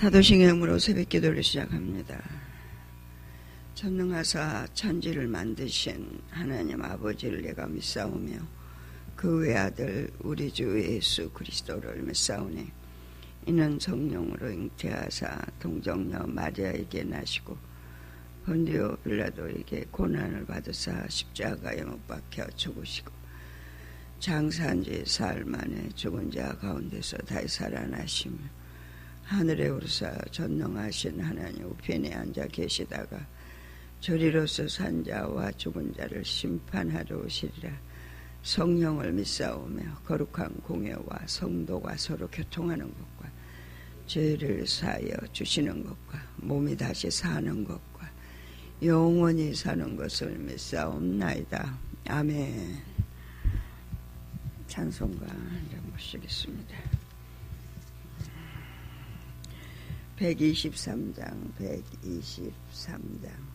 사도신경으로 새벽기도를 시작합니다. 전능하사 천지를 만드신 하나님 아버지를 내가 믿사오며 그 외아들 우리 주 예수 그리스도를 믿사오니 이는 성령으로 잉태하사 동정녀 마리아에게 나시고 본디오 빌라도에게 고난을 받으사 십자가에 못 박혀 죽으시고 장사한 지 사흘 만에 죽은 자 가운데서 다시 살아나시며 하늘에 오르사 전능하신 하나님 우편에 앉아 계시다가 저리로서 산 자와 죽은 자를 심판하러 오시리라. 성령을 믿사오며 거룩한 공예와 성도가 서로 교통하는 것과 죄를 사하여 주시는 것과 몸이 다시 사는 것과 영원히 사는 것을 믿사옵나이다. 아멘. 찬송가 모시겠습니다. 123장 123장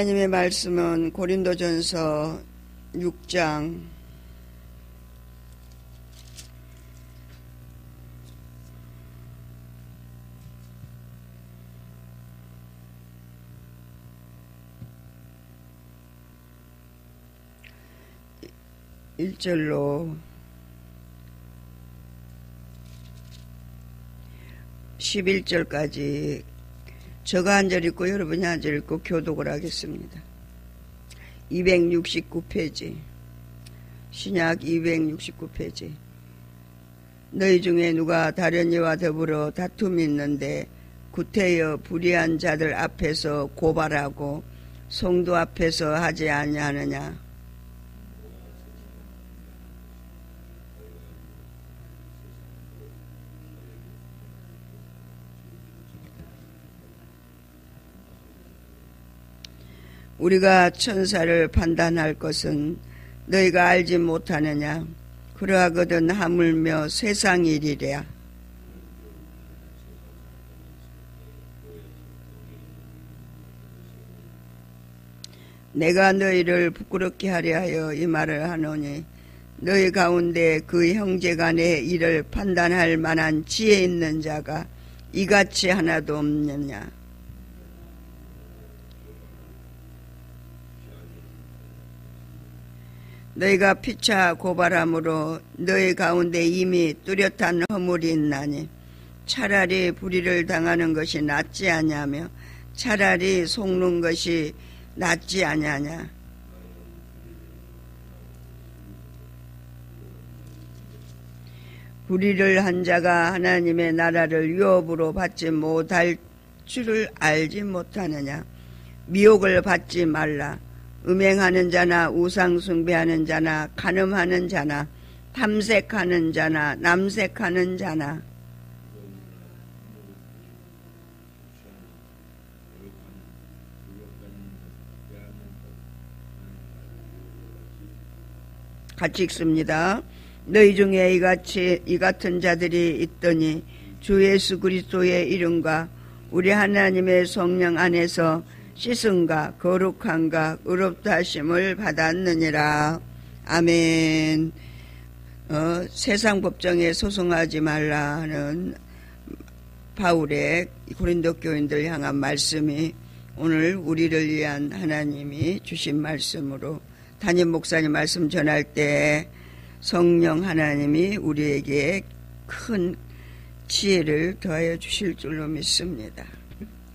하나님의 말씀은 고린도전서 6장 1절로 11절까지 저가 한 절 읽고 여러분이 한 절 읽고 교독을 하겠습니다. 269페이지 신약 269페이지. 너희 중에 누가 다른 이와 더불어 다툼이 있는데 구태여 불의한 자들 앞에서 고발하고 성도 앞에서 하지 아니하느냐. 우리가 천사를 판단할 것은 너희가 알지 못하느냐. 그러하거든 하물며 세상 일이랴. 내가 너희를 부끄럽게 하려 하여 이 말을 하노니 너희 가운데 그 형제간의 일을 판단할 만한 지혜 있는 자가 이같이 하나도 없느냐. 너희가 피차 고발함으로 너희 가운데 이미 뚜렷한 허물이 있나니 차라리 불의를 당하는 것이 낫지 아니하며 차라리 속는 것이 낫지 아니하냐. 불의를 한 자가 하나님의 나라를 유업으로 받지 못할 줄을 알지 못하느냐. 미혹을 받지 말라. 음행하는 자나 우상 숭배하는 자나 간음하는 자나 탐색하는 자나 남색하는 자나 같이 읽습니다. 너희 중에 이 같은 자들이 있더니 주 예수 그리스도의 이름과 우리 하나님의 성령 안에서 씻음과 거룩함과 의롭다 하심을 받았느니라. 아멘. 세상 법정에 소송하지 말라 하는 바울의 고린도 교인들 향한 말씀이 오늘 우리를 위한 하나님이 주신 말씀으로 담임 목사님 말씀 전할 때 성령 하나님이 우리에게 큰 지혜를 더하여 주실 줄로 믿습니다.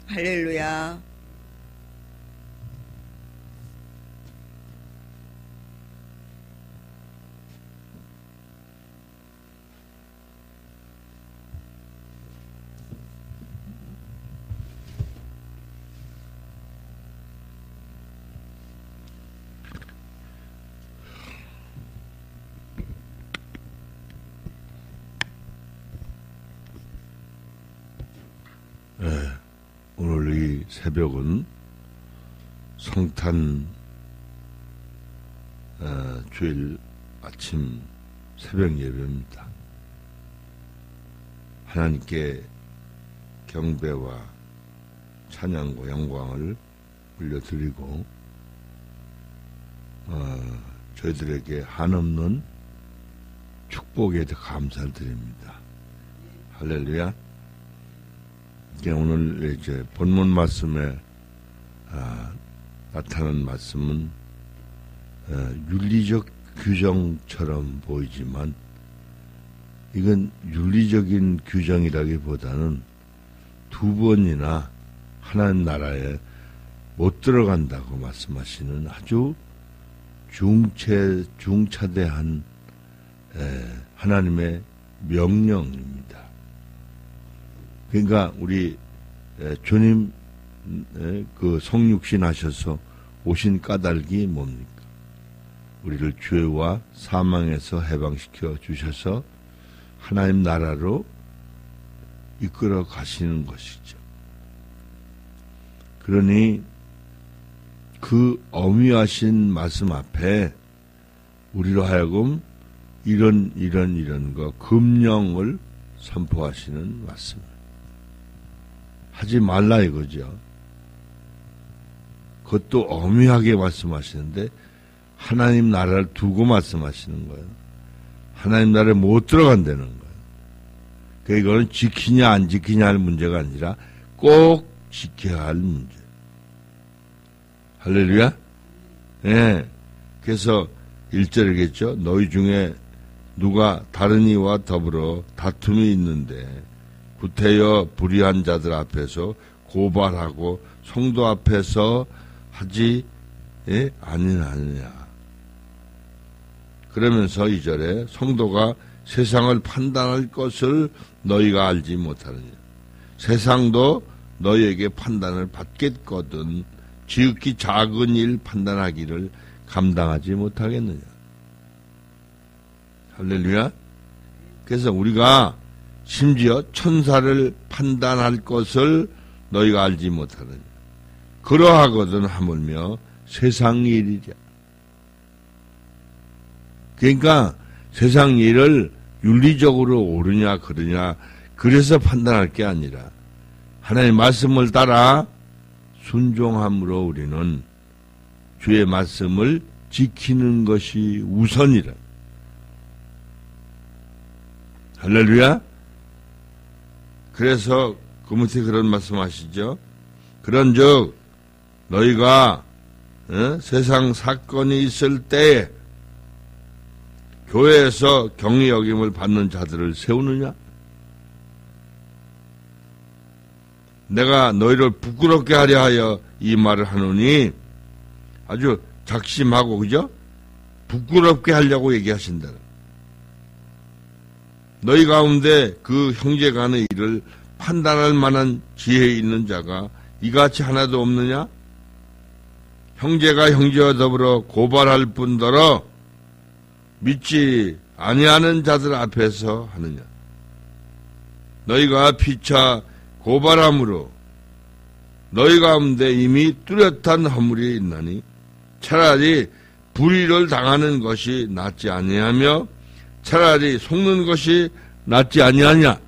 할렐루야. 오늘 이 새벽은 성탄 주일 아침 새벽 예배입니다. 하나님께 경배와 찬양과 영광을 올려드리고 저희들에게 한없는 축복에 대해 감사를 드립니다. 할렐루야. 오늘 이제 본문 말씀에 나타난 말씀은 윤리적 규정처럼 보이지만 이건 윤리적인 규정이라기보다는 두 번이나 하나님 나라에 못 들어간다고 말씀하시는 아주 중차대한 하나님의 명령입니다. 그러니까 우리 주님 그 성육신 하셔서 오신 까닭이 뭡니까? 우리를 죄와 사망에서 해방시켜 주셔서 하나님 나라로 이끌어 가시는 것이죠. 그러니 그 어미하신 말씀 앞에 우리로 하여금 이런 거 금령을 선포하시는 말씀입니다. 하지 말라 이거죠. 그것도 엄하게 말씀하시는데 하나님 나라를 두고 말씀하시는 거예요. 하나님 나라에 못 들어간다는 거예요. 그러니까 이거는 지키냐 안 지키냐 할 문제가 아니라 꼭 지켜야 할 문제. 할렐루야? 예. 그래서 1절이겠죠. 너희 중에 누가 다른 이와 더불어 다툼이 있는데 구태여 불의한 자들 앞에서 고발하고 성도 앞에서 하지 아니하느냐. 그러면서 2절에 성도가 세상을 판단할 것을 너희가 알지 못하느냐. 세상도 너희에게 판단을 받겠거든 지극히 작은 일 판단하기를 감당하지 못하겠느냐. 할렐루야. 그래서 우리가 심지어 천사를 판단할 것을 너희가 알지 못하느냐. 그러하거든 하물며 세상 일이랴. 그러니까 세상 일을 윤리적으로 옳으냐 그러냐 그래서 판단할 게 아니라 하나님의 말씀을 따라 순종함으로 우리는 주의 말씀을 지키는 것이 우선이라. 할렐루야. 그래서 그 밑에 그런 말씀 하시죠. 그런즉 너희가 세상 사건이 있을 때에 교회에서 경위 여김을 받는 자들을 세우느냐? 내가 너희를 부끄럽게 하려 하여 이 말을 하노니 아주 작심하고 그죠? 부끄럽게 하려고 얘기하신다. 너희 가운데 그 형제 간의 일을 판단할 만한 지혜 있는 자가 이같이 하나도 없느냐? 형제가 형제와 더불어 고발할 뿐더러 믿지 아니하는 자들 앞에서 하느냐? 너희가 피차 고발함으로 너희 가운데 이미 뚜렷한 허물이 있나니 차라리 불의를 당하는 것이 낫지 아니하며 차라리 속는 것이 낫지 아니하냐?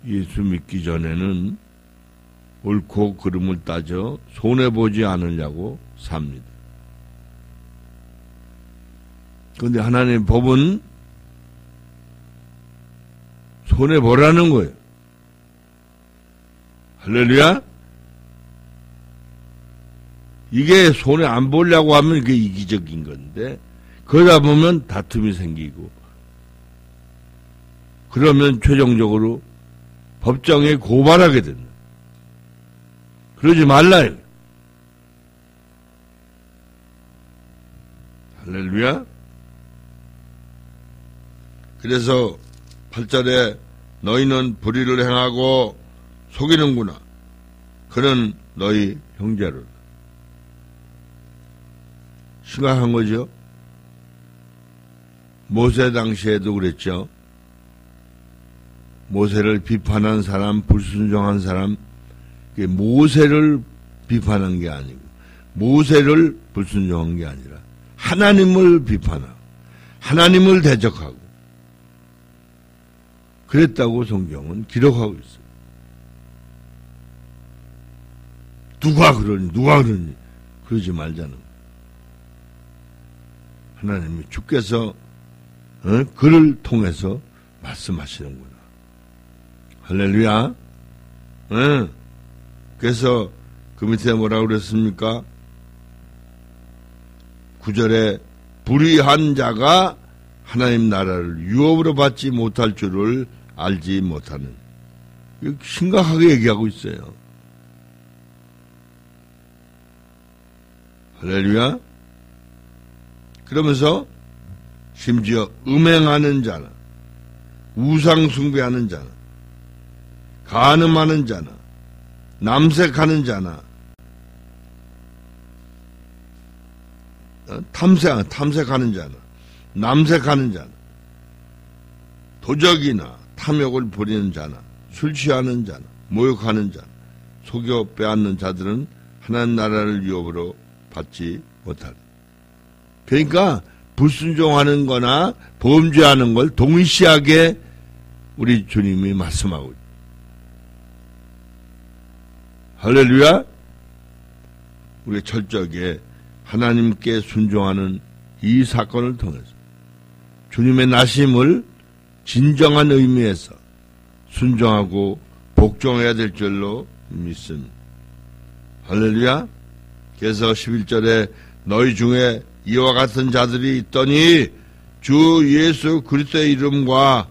예수 믿기 전에는 옳고 그름을 따져 손해보지 않으려고 삽니다. 그런데 하나님의 법은 손해보라는 거예요. 할렐루야? 이게 손해 안 보려고 하면 그게 이기적인 건데, 그러다 보면 다툼이 생기고, 그러면 최종적으로 법정에 고발하게 된다. 그러지 말라요. 할렐루야? 그래서 8절에 너희는 불의를 행하고 속이는구나. 그는 너희 형제를. 심각한 거죠. 모세 당시에도 그랬죠. 모세를 비판한 사람, 불순종한 사람, 모세를 비판한 게 아니고 모세를 불순종한 게 아니라 하나님을 비판하고 하나님을 대적하고 그랬다고 성경은 기록하고 있어요. 누가 그러니 그러지 말자는 거예요. 하나님이 주께서 그를 통해서 말씀하시는구나. 할렐루야. 그래서 그 밑에 뭐라고 그랬습니까? 9절에 불의한 자가 하나님 나라를 유업으로 받지 못할 줄을 알지 못하는. 심각하게 얘기하고 있어요. 할렐루야. 그러면서 심지어 음행하는 자나 우상 숭배하는 자나 간음하는 자나 남색하는 자나 탐색하는 자나 남색하는 자나 도적이나 탐욕을 부리는 자나 술 취하는 자나 모욕하는 자나 속여 빼앗는 자들은 하나님 나라를 유업으로 받지 못하리. 그러니까 불순종하는 거나 범죄하는 걸 동일시하게 우리 주님이 말씀하고 있다. 할렐루야. 우리 철저하게 하나님께 순종하는 이 사건을 통해서 주님의 나심을 진정한 의미에서 순종하고 복종해야 될 줄로 믿습니다. 할렐루야. 그래서 11절에 너희 중에 이와 같은 자들이 있더니 주 예수 그리스도의 이름과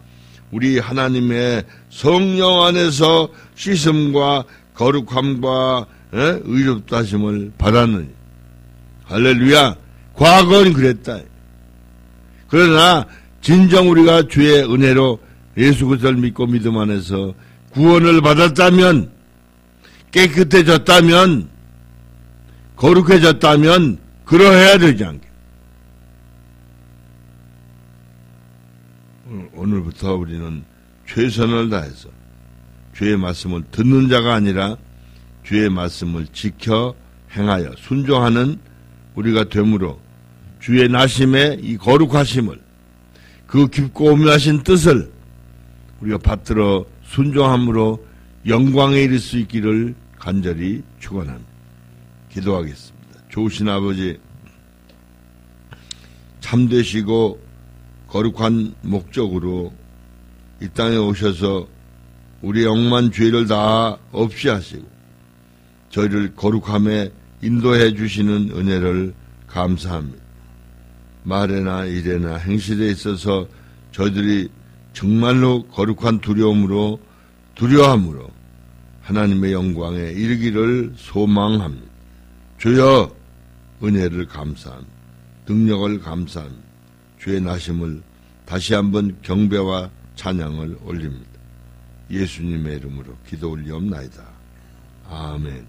우리 하나님의 성령 안에서 씻음과 거룩함과 의롭다 하심을 받았느니. 할렐루야. 과거는 그랬다. 그러나 진정 우리가 주의 은혜로 예수 그리스도를 믿고 믿음 안에서 구원을 받았다면, 깨끗해졌다면, 거룩해졌다면 그러해야 되지 않게. 오늘부터 우리는 최선을 다해서 주의 말씀을 듣는 자가 아니라 주의 말씀을 지켜 행하여 순종하는 우리가 되므로 주의 나심의 이 거룩하심을, 그 깊고 오묘하신 뜻을 우리가 받들어 순종함으로 영광에 이를 수 있기를 간절히 축원합니다. 기도하겠습니다. 좋으신 아버지, 참되시고 거룩한 목적으로 이 땅에 오셔서 우리의 억만 죄를 다 없이 하시고 저희를 거룩함에 인도해 주시는 은혜를 감사합니다. 말에나 일에나 행실에 있어서 저희들이 정말로 거룩한 두려움으로 하나님의 영광에 이르기를 소망합니다. 주여, 은혜를 감사합니다. 능력을 감사합니다. 주의 나심을 다시 한번 경배와 찬양을 올립니다. 예수님의 이름으로 기도 올리옵나이다. 아멘.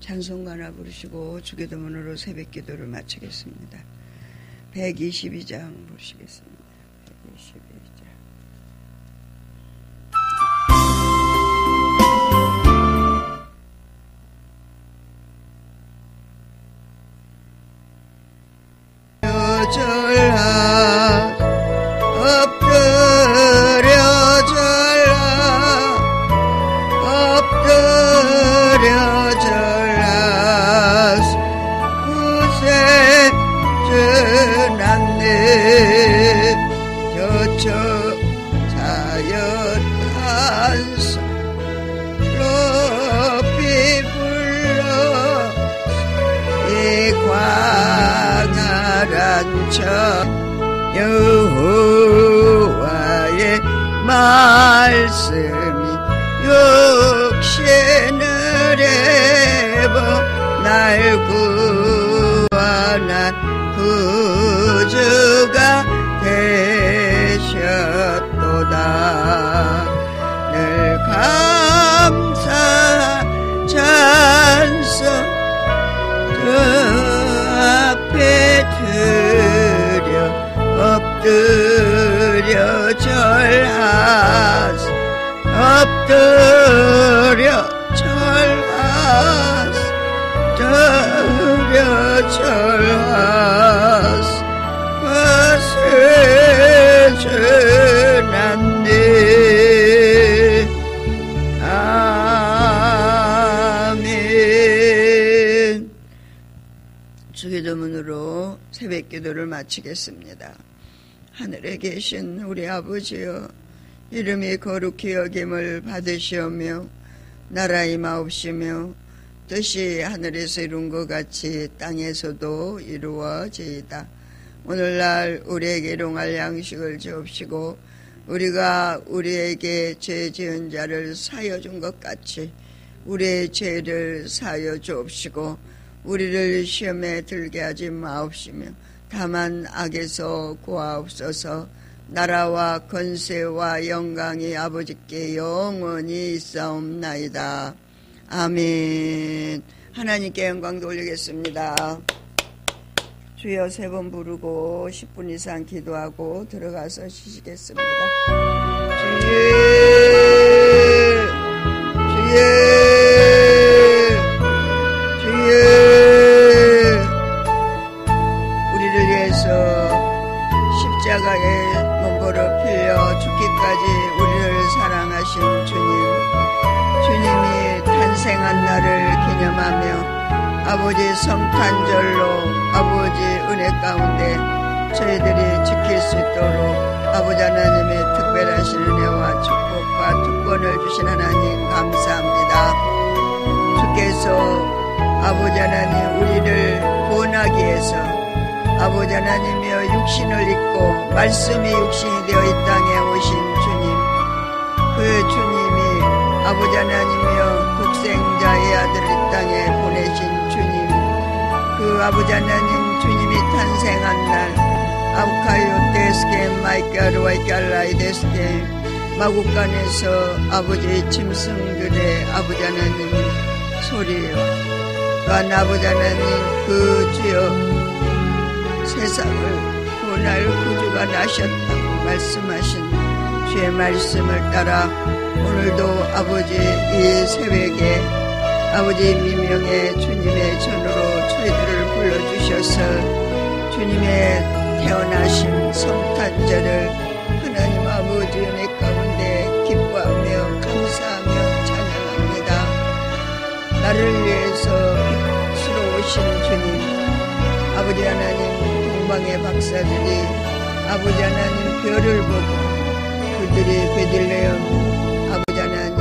찬송가 하나 부르시고 주기도문으로 새벽기도를 마치겠습니다. 122장 부르시겠습니다. 122장. 절하 엎드려 절하 엎드려 절하 구세 전하네 저처 자연한서 높이 불러 이 광활한 천 여호와의 말씀이 육신을 입어 날 구원한 구주가 되셨도다. 늘 감사 찬송 그 앞에 드려 엎드려 절하소 엎드려 절하소 엎드려 절하소 것을 전하네. 아멘. 주기도문으로 새벽기도를 마치겠습니다. 하늘에 계신 우리 아버지여, 이름이 거룩히 여김을 받으시오며 나라 임하옵시며 뜻이 하늘에서 이룬 것 같이 땅에서도 이루어지이다. 오늘날 우리에게 일용할 양식을 주옵시고 우리가 우리에게 죄 지은 자를 사하여 준 것 같이 우리의 죄를 사하여 주옵시고 우리를 시험에 들게 하지 마옵시며 다만 악에서 구하옵소서. 나라와 권세와 영광이 아버지께 영원히 있사옵나이다. 아멘. 하나님께 영광 돌리겠습니다. 주여 3번 부르고 10분 이상 기도하고 들어가서 쉬시겠습니다. 주여 우리를 위해서 십자가에 몸부를 빌려 죽기까지 우리를 사랑하신 주님이 탄생한 날을 기념하며 아버지 성탄절로 아버지 은혜 가운데 저희들이 지킬 수 있도록 아버지 하나님의 특별하신 은혜와 축복과 특권을 주신 하나님 감사합니다. 주께서 아버지 하나님 우리를 구원하기 위해서 아버지 하나님이여 육신을 입고 말씀이 육신이 되어 이 땅에 오신 주님, 그 주님이 아버지 하나님이여 독생자의 아들을 이 땅에 보내신 주님, 그 아버지 하나님 주님이 탄생한 날 아우카요 데스게 마이카르와 이칼라이 데스게 마국간에서 아버지의 짐승들의 아버지 하나님 소리와 또한 아버지 하나님 그 주여 세상을 구원할 구주가 나셨다고 말씀하신 주의 말씀을 따라 오늘도 아버지 이 새벽에 아버지 미명의 주님의 전으로 저희들을 불러주셔서 주님의 태어나신 성탄절을 하나님 아버지 은혜 가운데 기뻐하며 감사하며 찬양합니다. 나를 위해서 빚으로 오신 주님, 아버지 하나님 동방의 박사들이 아버지 하나님 별을 보고 그들이 베들레헴 아버지 하나님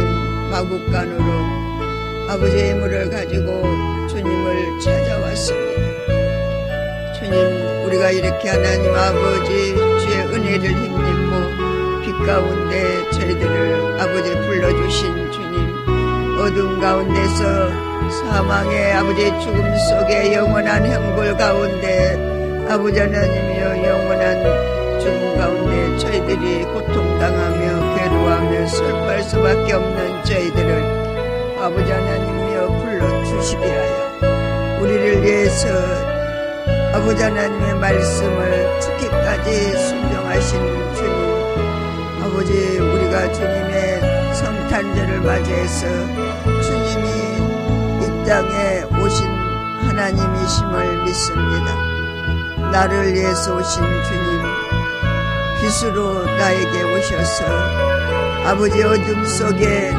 마국간으로 아버지의 물을 가지고 주님을 찾아왔습니다. 주님, 우리가 이렇게 하나님 아버지 주의 은혜를 힘입고 빛 가운데 저희들을 아버지 불러주신 주님, 어두운 가운데서 사망의 아버지의 죽음 속에 영원한 형벌 가운데 아버지 하나님이여 영원한 죽음 가운데 저희들이 고통당하며 괴로워하며 슬퍼할 수밖에 없는 저희들을 아버지 하나님이여 불러주시게 하여 우리를 위해서 아버지 하나님의 말씀을 죽기까지 순종하신 주님, 아버지 우리가 주님의 성탄절을 맞이해서 주님이 이 땅에 오신 하나님이심을 믿습니다. 나를 위해서 오신 주님, 빛으로 나에게 오셔서 아버지 어둠 속에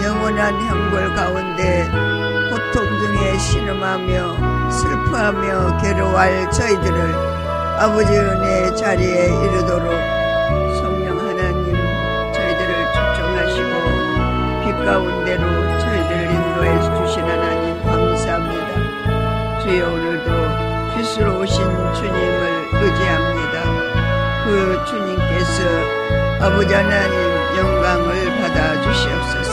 영원한 형벌 가운데 고통 중에 신음하며 슬퍼하며 괴로워할 저희들을 아버지 은혜의 자리에 이르도록 성령 하나님 저희들을 초청하시고 빛 가운데로 저희들을 인도해 주신 하나님 감사합니다. 주여, 오늘도 빛으로 오신 주님을 의지합니다. 그 주님께서 아버지 하나님 영광을 받아 주시옵소서.